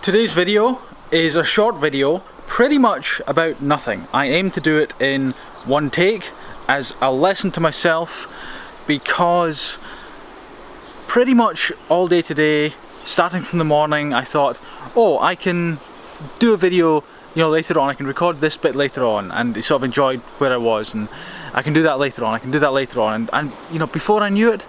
Today's video is a short video pretty much about nothing. I aim to do it in one take as a lesson to myself, because pretty much all day today, starting from the morning, I thought, oh, I can do a video, you know, later on. I can record this bit later on, and sort of enjoyed where I was, and I can do that later on. I can do that later on, and you know, before I knew it,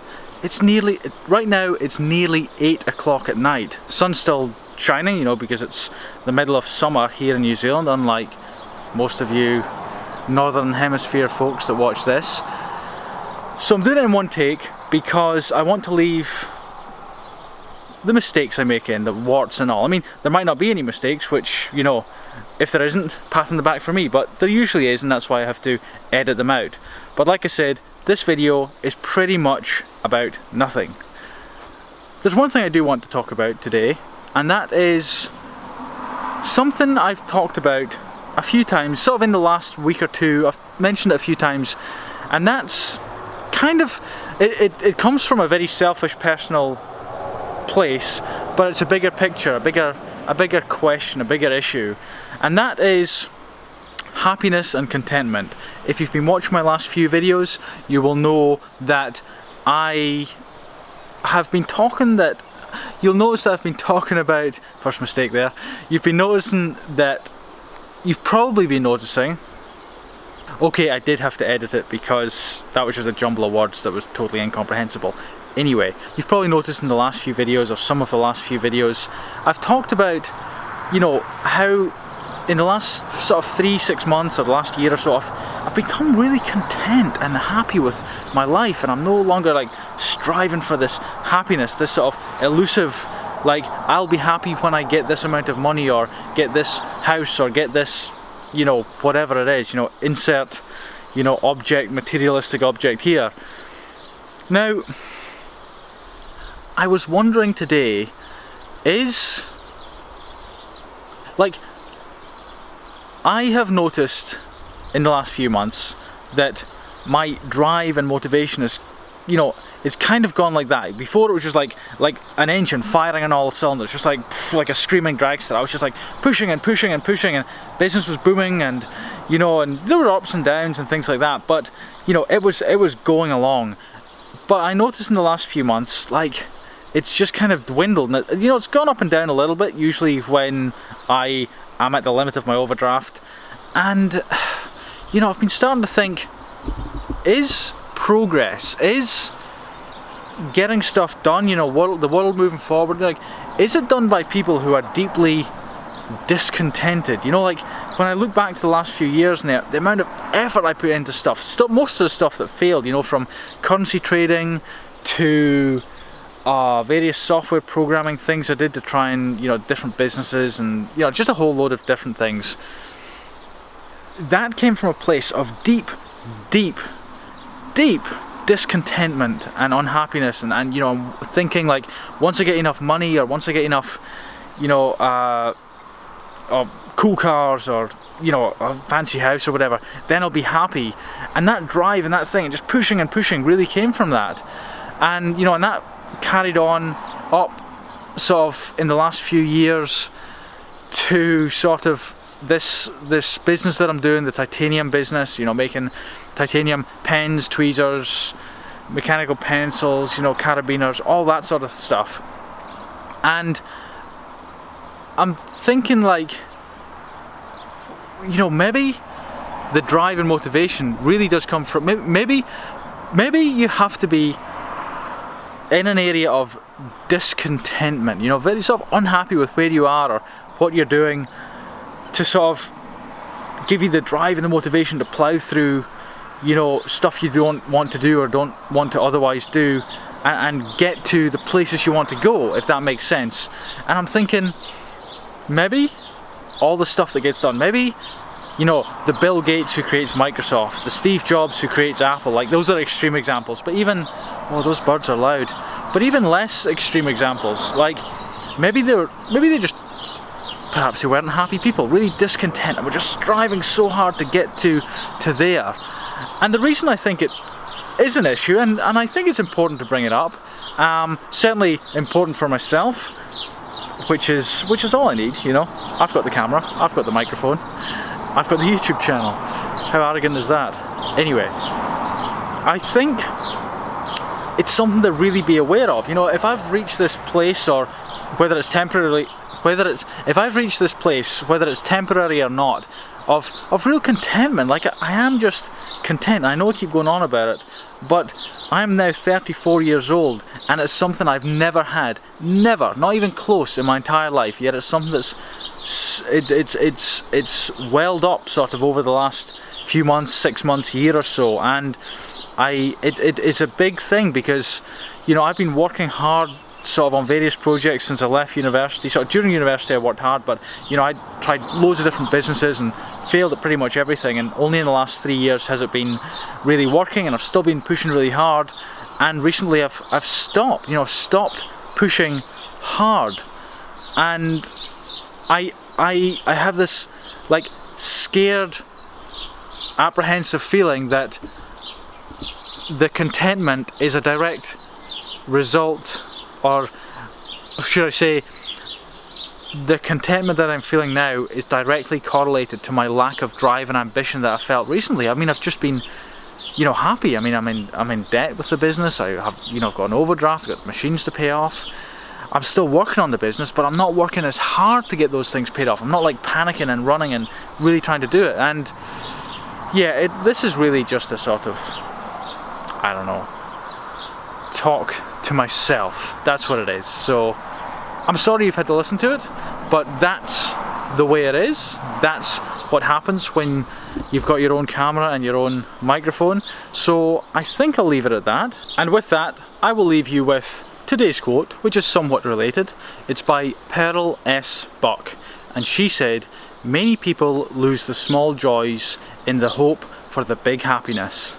right now it's nearly 8 o'clock at night. Sun's still shining, you know, because it's the middle of summer here in New Zealand, unlike most of you Northern Hemisphere folks that watch this. So I'm doing it in one take because I want to leave the mistakes I make in, the warts and all. I mean, there might not be any mistakes, which, you know, if there isn't, pat on the back for me, but there usually is, and that's why I have to edit them out. But like I said, this video is pretty much about nothing. There's one thing I do want to talk about today, and that is something I've talked about a few times, sort of in the last week or two. I've mentioned it a few times, and that's kind of, it comes from a very selfish personal place, but it's a bigger picture, a bigger question, a bigger issue, and that is happiness and contentment. If you've been watching my last few videos, you will know that I have been talking that, you'll notice that I've been talking about, first mistake there, you've probably been noticing, okay, I did have to edit it because that was just a jumble of words that was totally incomprehensible. Anyway, you've probably noticed in the last few videos, or some of the last few videos, I've talked about, you know, how in the last sort of 3-6 months or the last year or so, I've become really content and happy with my life, and I'm no longer like striving for this happiness, this sort of elusive, like, I'll be happy when I get this amount of money, or get this house, or get this, you know, whatever it is, you know, insert, you know, object, materialistic object here. Now, I was wondering today, I have noticed in the last few months that my drive and motivation is, you know, it's kind of gone like that. Before it was just like an engine firing on all cylinders, just like a screaming dragster. I was just like pushing and pushing and pushing, and business was booming, and you know, and there were ups and downs and things like that. But you know, it was going along. But I noticed in the last few months, like, it's just kind of dwindled. You know, it's gone up and down a little bit, usually when I'm at the limit of my overdraft. And, you know, I've been starting to think, is progress, is getting stuff done, you know, the world moving forward, like, is it done by people who are deeply discontented? You know, like, when I look back to the last few years now, the amount of effort I put into stuff, most of the stuff that failed, you know, from currency trading to various software programming things I did to try and, you know, different businesses, and, you know, just a whole load of different things. That came from a place of deep discontentment and unhappiness, and you know, I'm thinking, like, once I get enough money, or once I get enough, you know, cool cars, or, you know, a fancy house or whatever, then I'll be happy. And that drive and that thing, and just pushing and pushing, really came from that. And, you know, and that carried on up sort of in the last few years to sort of this business that I'm doing, the titanium business, you know, making titanium pens, tweezers, mechanical pencils, you know, carabiners, all that sort of stuff. And I'm thinking, like, you know, maybe the drive and motivation really does come from, maybe you have to be in an area of discontentment, you know, very sort of unhappy with where you are or what you're doing, to sort of give you the drive and the motivation to plough through, you know, stuff you don't want to do or don't want to otherwise do, and get to the places you want to go, if that makes sense. And I'm thinking, maybe all the stuff that gets done, maybe, you know, the Bill Gates who creates Microsoft, the Steve Jobs who creates Apple, like, those are extreme examples. But even, oh, those birds are loud. But even less extreme examples, like, maybe they just, perhaps they weren't happy people, really discontent, and were just striving so hard to get to there. And the reason I think it is an issue, and I think it's important to bring it up, certainly important for myself, which is all I need, you know. I've got the camera, I've got the microphone, I've got the YouTube channel. How arrogant is that? Anyway, I think it's something to really be aware of. You know, if I've reached this place, or whether it's temporarily, if I've reached this place, whether it's temporary or not, of real contentment, like I am just content. I know I keep going on about it, but I am now 34 years old, and it's something I've never had, never, not even close in my entire life. Yet it's something that's it's welled up sort of over the last few months, 6 months, year or so, and it's a big thing because, you know, I've been working hard sort of on various projects since I left university. Sort of during university I worked hard, but you know, I tried loads of different businesses and failed at pretty much everything, and only in the last 3 years has it been really working, and I've still been pushing really hard, and recently I've stopped, you know, I've stopped pushing hard, and I have this like scared, apprehensive feeling that the contentment is a direct result, or should I say, the contentment that I'm feeling now is directly correlated to my lack of drive and ambition that I felt recently. I mean, I've just been, you know, happy. I mean, I'm in debt with the business. I have, you know, I've got an overdraft, I've got machines to pay off. I'm still working on the business, but I'm not working as hard to get those things paid off. I'm not like panicking and running and really trying to do it. And yeah, this is really just a sort of, I don't know, talk to myself. That's what it is. So I'm sorry you've had to listen to it, but that's the way it is. That's what happens when you've got your own camera and your own microphone. So I think I'll leave it at that. And with that, I will leave you with today's quote, which is somewhat related. It's by Pearl S. Buck, and she said, "Many people lose the small joys in the hope for the big happiness."